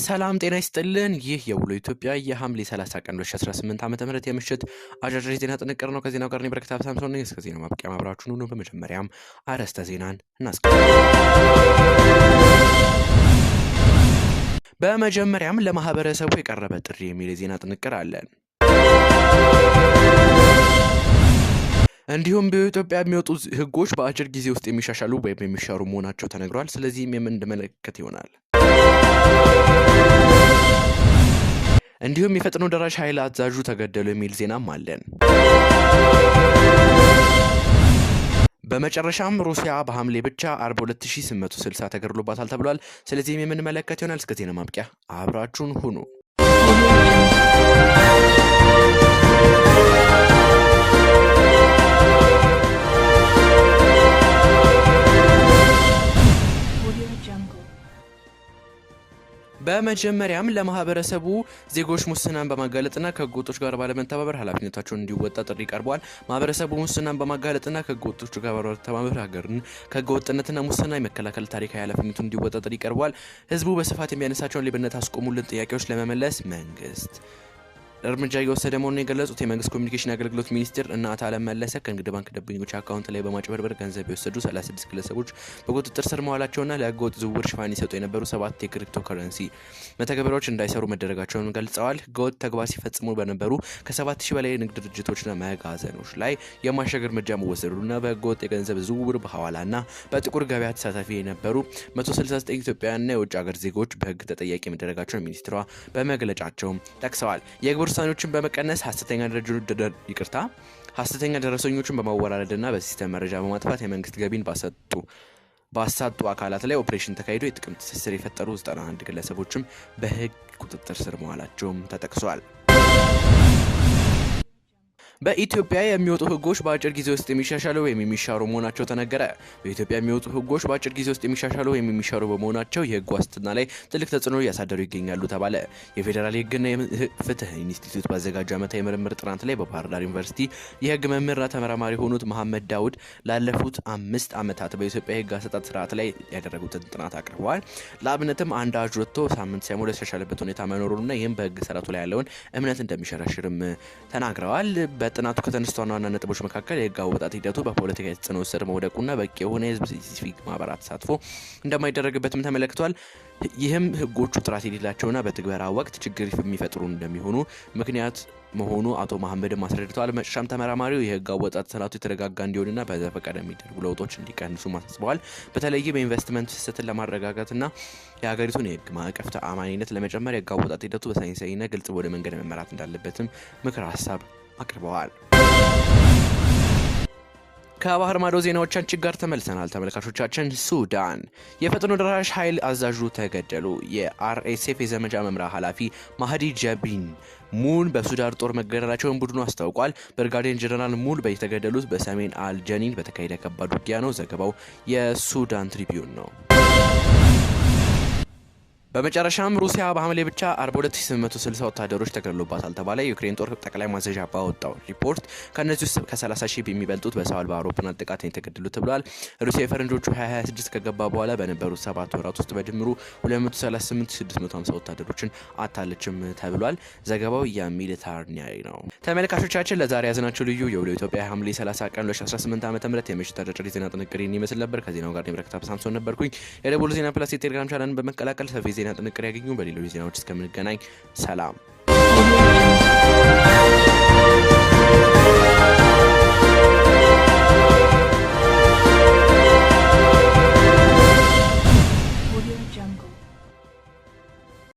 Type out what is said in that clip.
ሰላም ጤና ይስጥልን። ይህ የውሎ ኢትዮጵያ የሐምሌ 30 ቀን 2018 ዓ.ም የምሽት አጫጭር ዜና ጥንቅር ነው። ከዜናው ጋር በረከት ሳምሶን ነኝ። እስከ ዜናው ማብቂያ አብራችሁን ሁኑ። በመጀመሪያም አርዕስተ ዜናን በመጀመሪያም ለማህበረሰቡ የቀረበ ጥሪ የሚል የዜና ጥንቅር አለን። እንዲሁም በኢትዮጵያ የሚወጡ ህጎች በአጭር ጊዜ ውስጥ የሚሻሻሉ ወይም የሚሻሩ መሆናቸው ተነግሯል። ስለዚህም የምንመለከት ይሆናል። እንዲሁም የፈጥኖ ደራሽ ኃይል አዛዡ ተገደሉ የሚል ዜናም አለን። በመጨረሻም ሩሲያ በሐምሌ ብቻ 42860 ተገድሎባታል ተብሏል። ስለዚህም የምንመለከት ይሆናል። እስከ ዜና ማብቂያ አብራችሁን ሁኑ። በመጀመሪያም ለማህበረሰቡ ዜጎች ሙስናን በማጋለጥና ከህገወጦች ጋር ባለመተባበር ኃላፊነታቸውን እንዲወጣ ጥሪ ቀርቧል። ማህበረሰቡ ሙስናን በማጋለጥና ከህገወጦች ጋር ባለመተባበር ሀገርን ከህገወጥነትና ሙስና የመከላከል ታሪካዊ ኃላፊነቱን እንዲወጣ ጥሪ ቀርቧል። ህዝቡ በስፋት የሚያነሳቸውን ሌብነት አስቆሙልን ጥያቄዎች ለመመለስ መንግስት እርምጃ እየወሰደ መሆኑን የገለጹት የመንግስት ኮሚኒኬሽን አገልግሎት ሚኒስትር እና አቶ አለም መለሰ ከንግድ ባንክ ደንበኞች አካውንት ላይ በማጭበርበር ገንዘብ የወሰዱ 36 ግለሰቦች በቁጥጥር ስር መዋላቸውና ለህገወጥ ዝውውር ሽፋን ይሰጡ የነበሩ 7 የክሪፕቶ ከረንሲ መተግበሪያዎች እንዳይሰሩ መደረጋቸውን ገልጸዋል። ህገወጥ ተግባር ሲፈጽሙ በነበሩ ከ7000 በላይ የንግድ ድርጅቶችና መጋዘኖች ላይ የማሸግ እርምጃ መወሰዱና በህገወጥ የገንዘብ ዝውውር በሐዋላና በጥቁር ገበያ ተሳታፊ የነበሩ 169 ኢትዮጵያውያንና የውጭ ሀገር ዜጎች በህግ ተጠያቂ መደረጋቸውን ሚኒስትሯ በመግለጫቸው ጠቅሰዋል። ውሳኔዎችን በመቀነስ ሐሰተኛ ደረሰኞችን በማወራረድና በሲስተም መረጃ በማጥፋት የመንግስት ገቢን ባሳጡ አካላት ላይ ኦፕሬሽን ተካሂዶ የጥቅም ትስስር የፈጠሩ 91 ግለሰቦችም በህግ ቁጥጥር ስር መዋላቸውም ተጠቅሷል። በኢትዮጵያ የሚወጡ ህጎች በአጭር ጊዜ ውስጥ የሚሻሻሉ ወይም የሚሻሩ መሆናቸው ተነገረ። በኢትዮጵያ የሚወጡ ህጎች በአጭር ጊዜ ውስጥ የሚሻሻሉ ወይም የሚሻሩ በመሆናቸው የህግ ዋስትና ላይ ትልቅ ተጽዕኖ እያሳደሩ ይገኛሉ ተባለ። የፌዴራል የህግና ፍትህ ኢንስቲትዩት ባዘጋጀው ዓመታዊ የምርምር ጥናት ላይ በባህር ዳር ዩኒቨርሲቲ የህግ መምህርና ተመራማሪ የሆኑት መሐመድ ዳውድ ላለፉት 5 ዓመታት በኢትዮጵያ የህግ አሰጣጥ ስርዓት ላይ ያደረጉትን ጥናት አቅርበዋል። ለአብነትም አንድ አዋጅ ወጥቶ ሳምንት ሳይሞላ የተሻሻለበት ሁኔታ መኖሩንና ይህም በህግ ስርዓቱ ላይ ያለውን እምነት እንደሚሸረሽርም ተናግረዋል። በጥናቱ ከተነሱ ዋና ነጥቦች መካከል የህግ አወጣጥ ሂደቱ በፖለቲካ የተጽዕኖ ስር መውደቁና በቂ የሆነ የህዝብ ሲቪክ ማህበራት ተሳትፎ እንደማይደረግበትም ተመልክቷል። ይህም ህጎቹ ጥራት የሌላቸውና በትግበራ ወቅት ችግር የሚፈጥሩ እንደሚሆኑ ምክንያት መሆኑ አቶ መሐመድም አስረድተዋል። መጨረሻም ተመራማሪው የህግ አወጣጥ ስርዓቱ የተረጋጋ እንዲሆንና በዘፈቀደ የሚደረጉ ለውጦች እንዲቀንሱ አሳስበዋል። በተለይም የኢንቨስትመንት ፍሰትን ለማረጋጋትና የሀገሪቱን የህግ ማዕቀፍ ተአማኒነት ለመጨመር የህግ አወጣጥ ሂደቱ በሳይንሳዊና ግልጽ በሆነ መንገድ መመራት እንዳለበትም ምክር ሀሳብ አቅርበዋል። ከባህር ማዶ ዜናዎቻችን ጋር ተመልሰናል ተመልካቾቻችን። ሱዳን የፈጥኖ ደራሽ ኃይል አዛዡ ተገደሉ። የአርኤስኤፍ የዘመቻ መምሪያ ኃላፊ ማህዲ ጀቢን ሙን በሱዳን ጦር መገደላቸውን ቡድኑ አስታውቋል። ብርጋዴር ጀነራል ሙን የተገደሉት በሰሜን አልጀኒን በተካሄደ ከባድ ውጊያ ነው። ዘገባው የሱዳን ትሪቢዩን ነው። በመጨረሻም ሩሲያ በሐምሌ ብቻ 42860 ወታደሮች ተገድሎባታል ተባለ። የዩክሬን ጦር ጠቅላይ ማዘዣ ባወጣው ሪፖርት ከነዚህ ውስጥ ከ30,000 የሚበልጡት በሰው አልባ አውሮፕላን ጥቃት የተገደሉት ተብሏል። ሩሲያ የፈረንጆቹ 2026 ከገባ በኋላ በነበሩት 7 ወራት ውስጥ በድምሩ 238650 ወታደሮችን አታለችም ተብሏል። ዘገባው የሚሊታርኒያሪ ነው። ተመልካቾቻችን ለዛሬ ያዝናቸው ልዩ የውሎ ኢትዮጵያ ሐምሌ 30 ቀን 2018 ዓ.ም የምሽት አጫጭር ዜና ጥንቅር ይመስል ነበር። ከዜናው ጋር በረከት ሳምሶን ነበርኩኝ። የደቡብ ዜና ፕላስ የቴሌግራም ቻናልን በመቀላቀል ሰፊ ዜና ጥንቅር ያገኙ። በሌሎች ዜናዎች እስከምንገናኝ ሰላም።